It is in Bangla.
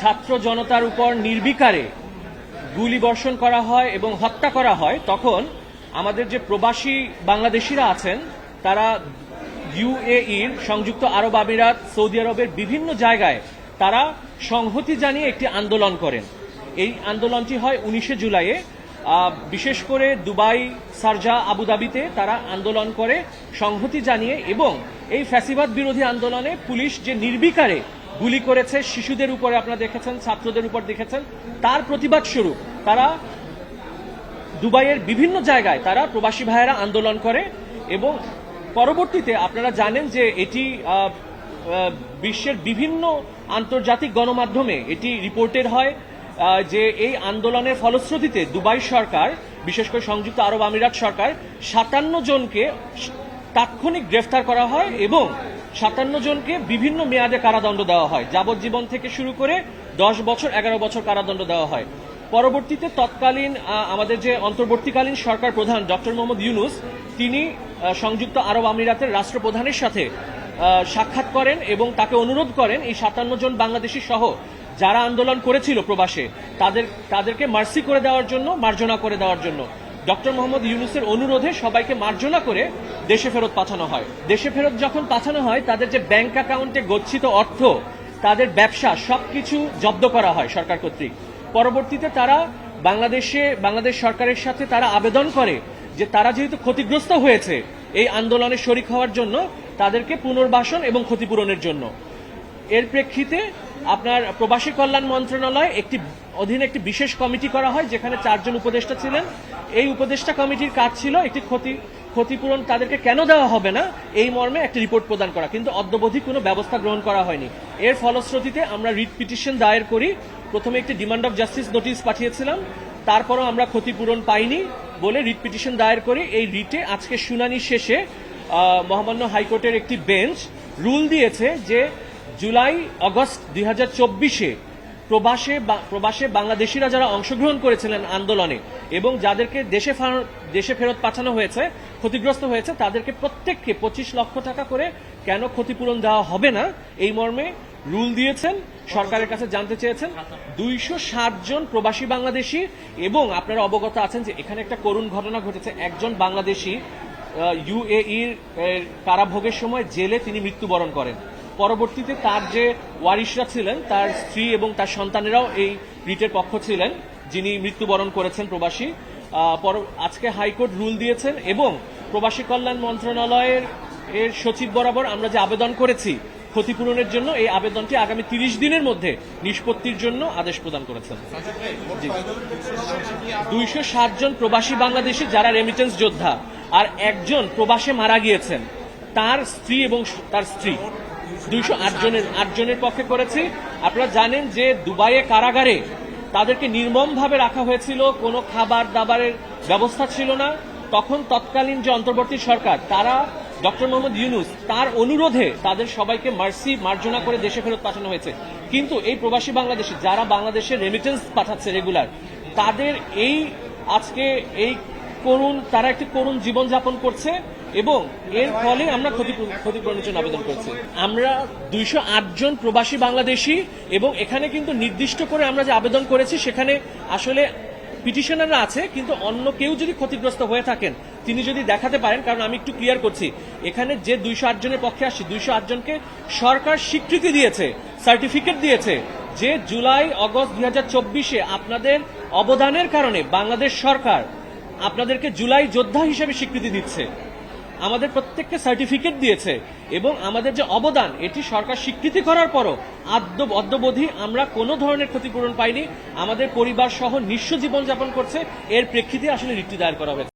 ছাত্র জনতার উপর নির্বিকারে গুলিবর্ষণ করা হয় এবং হত্যা করা হয়, তখন আমাদের যে প্রবাসী বাংলাদেশিরা আছেন তারা ইউএইর, সংযুক্ত আরব আমিরাত, সৌদি আরবের বিভিন্ন জায়গায় তারা সংহতি জানিয়ে একটি আন্দোলন করেন। এই আন্দোলনটি হয় 19 জুলাইয়ে। বিশেষ করে দুবাই, শারজা, আবুধাবিতে তারা আন্দোলন করে সংহতি জানিয়ে, এবং এই ফ্যাসিবাদ বিরোধী আন্দোলনে পুলিশ যে নির্বিকারে গুলি করেছে শিশুদের উপরে আপনারা দেখেছেন, ছাত্রদের উপর দেখেছেন, তার প্রতিবাদ স্বরূপ তারা দুবাইয়ের বিভিন্ন জায়গায় তারা প্রবাসী ভাইয়েরা আন্দোলন করে। এবং পরবর্তীতে আপনারা জানেন যে এটি বিশ্বের বিভিন্ন আন্তর্জাতিক গণমাধ্যমে এটি রিপোর্টেড হয় যে এই আন্দোলনের ফলশ্রুতিতে দুবাই সরকার, বিশেষ করে সংযুক্ত আরব আমিরাত সরকার, 57 জনকে তাৎক্ষণিক গ্রেফতার করা হয় এবং 57 জনকে বিভিন্ন মেয়াদে কারাদণ্ড দেওয়া হয়। যাবজ্জীবন থেকে শুরু করে 10 বছর, 11 বছর কারাদণ্ড দেওয়া হয়। পরবর্তীতে তৎকালীন আমাদের যে অন্তর্বর্তীকালীন সরকার প্রধান ডক্টর মোহাম্মদ ইউনুস, তিনি সংযুক্ত আরব আমিরাতের রাষ্ট্রপ্রধানের সাথে সাক্ষাৎ করেন এবং তাকে অনুরোধ করেন এই 57 জন বাংলাদেশি সহ যারা আন্দোলন করেছিল প্রবাসে তাদেরকে মার্সি করে দেওয়ার জন্য, মার্জনা করে দেওয়ার জন্য। ডক্টর মোহাম্মদ ইউনুসের অনুরোধে সবাইকে মার্জনা করে দেশে ফেরত পাঠানো হয়। দেশে ফেরত যখন পাঠানো হয়, তাদের যে ব্যাংক অ্যাকাউন্টে গচ্ছিত অর্থ, তাদের ব্যবসা সবকিছু জব্দ করা হয় সরকার কর্তৃক। পরবর্তীতে তারা বাংলাদেশ সরকারের সাথে তারা আবেদন করে যে তারা যেহেতু ক্ষতিগ্রস্ত হয়েছে এই আন্দোলনে শরিক হওয়ার জন্য, তাদেরকে পুনর্বাসন এবং ক্ষতিপূরণের জন্য। এর প্রেক্ষিতে আপনার প্রবাসী কল্যাণ মন্ত্রণালয় অধীনে একটি বিশেষ কমিটি করা হয়, যেখানে 4 জন উপদেষ্টা ছিলেন। এই উপদেষ্টা কমিটির কাজ ছিল একটি ক্ষতিপূরণ তাদেরকে কেন দেওয়া হবে না এই মর্মে একটি রিপোর্ট প্রদান করা, কিন্তু অদ্যাবধি কোনো ব্যবস্থা গ্রহণ করা হয়নি। এর ফলশ্রুতিতে আমরা রিট পিটিশন দায়ের করি। প্রথমে একটি ডিমান্ড অফ জাস্টিস নোটিশ পাঠিয়েছিলাম, তারপরও আমরা ক্ষতিপূরণ পাইনি বলে রিট পিটিশন দায়ের করি। এই রিটে আজকে শুনানি শেষে মহামান্য হাইকোর্টের একটি বেঞ্চ রুল দিয়েছে যে জুলাই আগস্ট 2024-এ প্রবাসে বাংলাদেশিরা যারা অংশগ্রহণ করেছিলেন আন্দোলনে এবং যাদেরকে দেশে ফেরত পাঠানো হয়েছে, ক্ষতিগ্রস্ত হয়েছে, তাদেরকে প্রত্যেককে 25 লক্ষ টাকা করে কেন ক্ষতিপূরণ দেওয়া হবে না এই মর্মে রুল দিয়েছেন। সরকারের কাছে জানতে চেয়েছেন 260 জন প্রবাসী বাংলাদেশি, এবং আপনারা অবগত আছেন যে এখানে একটা করুণ ঘটনা ঘটেছে। একজন বাংলাদেশি ইউএইর কারাভোগের সময় জেলে তিনি মৃত্যুবরণ করেন। পরবর্তীতে তার যে ওয়ারিশরা ছিলেন, তার স্ত্রী এবং তার সন্তানেরাও এই রিটের পক্ষ ছিলেন, যিনি মৃত্যুবরণ করেছেন প্রবাসী। আজকে হাইকোর্ট রুল দিয়েছেন এবং প্রবাসী কল্যাণ মন্ত্রণালয়ের সচিব বরাবর আমরা যে আবেদন করেছি ক্ষতিপূরণের জন্য, এই আবেদনটি আগামী 30 দিনের মধ্যে নিষ্পত্তির জন্য আদেশ প্রদান করেছেন। 260 জন প্রবাসী বাংলাদেশি যারা রেমিটেন্স যোদ্ধা, আর একজন প্রবাসে মারা গিয়েছেন, তার স্ত্রী এবং তার স্ত্রী, 208 জনের পক্ষে করেছি। আপনারা জানেন যে দুবাইয়ে কারাগারে তাদেরকে নির্মমভাবে রাখা হয়েছিল, কোনো খাবার দাবারের ব্যবস্থা ছিল না। তখন তৎকালীন যে অন্তর্বর্তী সরকার, তারা ডক্টর মোহাম্মদ ইউনুস, তার অনুরোধে তাদের সবাইকে মার্জনা করে দেশে ফেরত পাঠানো হয়েছে। কিন্তু এই প্রবাসী বাংলাদেশি যারা বাংলাদেশে রেমিটেন্স পাঠাচ্ছে রেগুলার, তাদের আজকে তারা একটি করুণ জীবনযাপন করছে এবং এর ফলে আমরা ক্ষতিপূরণের জন্য আবেদন করছি। আমরা 208 জন প্রবাসী বাংলাদেশি, এবং এখানে কিন্তু নির্দিষ্ট করে আমরা যে আবেদন করেছি সেখানে আসলে পিটিশনাররা আছে, কিন্তু অন্য কেউ যদি ক্ষতিগ্রস্ত হয়ে থাকেন তিনি যদি দেখাতে পারেন, কারণ আমি একটু ক্লিয়ার করছি, এখানে যে 208 জনের পক্ষে আসছি, 208 জনকে সরকার স্বীকৃতি দিয়েছে, সার্টিফিকেট দিয়েছে যে জুলাই আগস্ট 2024-এ আপনাদের অবদানের কারণে বাংলাদেশ সরকার আপনাদেরকে জুলাই যোদ্ধা হিসেবে স্বীকৃতি দিচ্ছে। আমাদের প্রত্যেককে সার্টিফিকেট দিয়েছে এবং আমাদের যে অবদান এটি সরকার স্বীকৃতি করার পরও অদ্যাবধি আমরা কোনো ধরনের ক্ষতিপূরণ পাইনি। আমাদের পরিবার সহ নিঃস্ব জীবনযাপন করছে। এর প্রেক্ষিতে আসলে রিটটি দায়ের করা হয়েছে।